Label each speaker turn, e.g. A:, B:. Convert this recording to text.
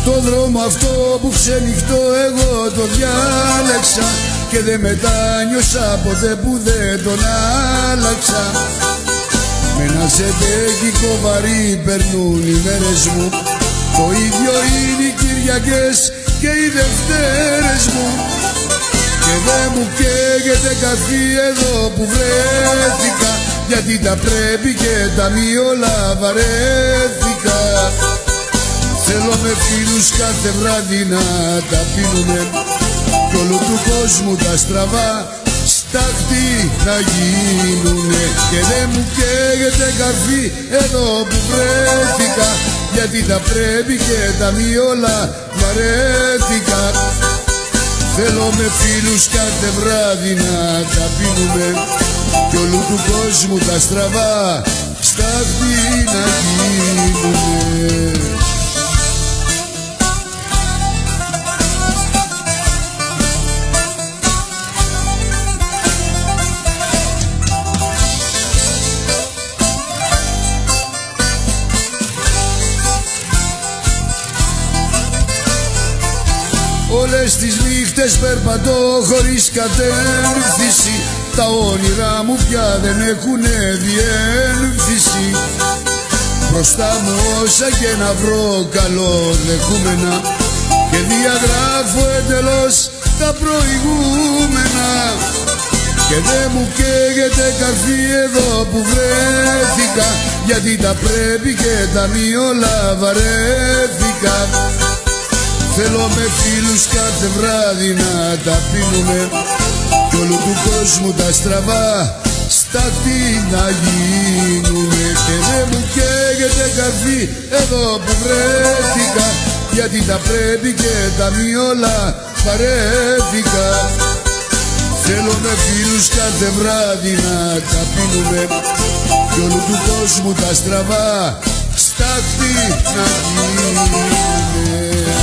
A: Το δρόμο αυτό που ξενυχτώ εγώ το διάλεξα και δεν μετάνιωσα ποτέ που δεν τον άλλαξα. Με ένα ζεμπέκικο βαρύ περνούν οι μέρες μου, το ίδιο είναι οι Κυριακές και οι Δευτέρες μου. Και δεν μου καίγεται καφί εδώ που βρέθηκα, γιατί τα πρέπει και τα μη όλα βαρέθηκα. Θέλω με φίλους κάθε βράδυ να τα πίνουνε κι όλου του κόσμου τα στραβά στάχτη να γίνουνε. Και δεν μου καίγεται καρφί εδώ που βρέθηκα, γιατί τα πρέπει και τα μη όλα βαρέθηκα. Θέλω με φίλους κάθε βράδυ να τα πίνουμε κι όλου του κόσμου τα στραβά στάχτη να γίνουνε. Όλες τις νύχτες περπατώ χωρίς κατεύθυνση, τα όνειρά μου πια δεν έχουνε διεύθυνση. Μπροστά μου όσα και να βρω καλοδεχούμενα και διαγράφω εντελώς τα προηγούμενα. Και δεν μου καίγεται καρφί εδώ που βρέθηκα, γιατί τα πρέπει και τα μη όλα βαρέθηκα. Θέλω με φίλους κάθε βράδυ να τα πίνουμε κι όλου του κόσμου τα στραβά στάχτη να γίνουνε. Και δεν μου καίγεται καρφί εδώ που βρέθηκα, γιατί τα πρέπει και τα μη όλα βαρέθηκα. Θέλω με φίλους κάθε βράδυ να τα πίνουμε κι όλου του κόσμου τα στραβά στάχτη να γίνουνε.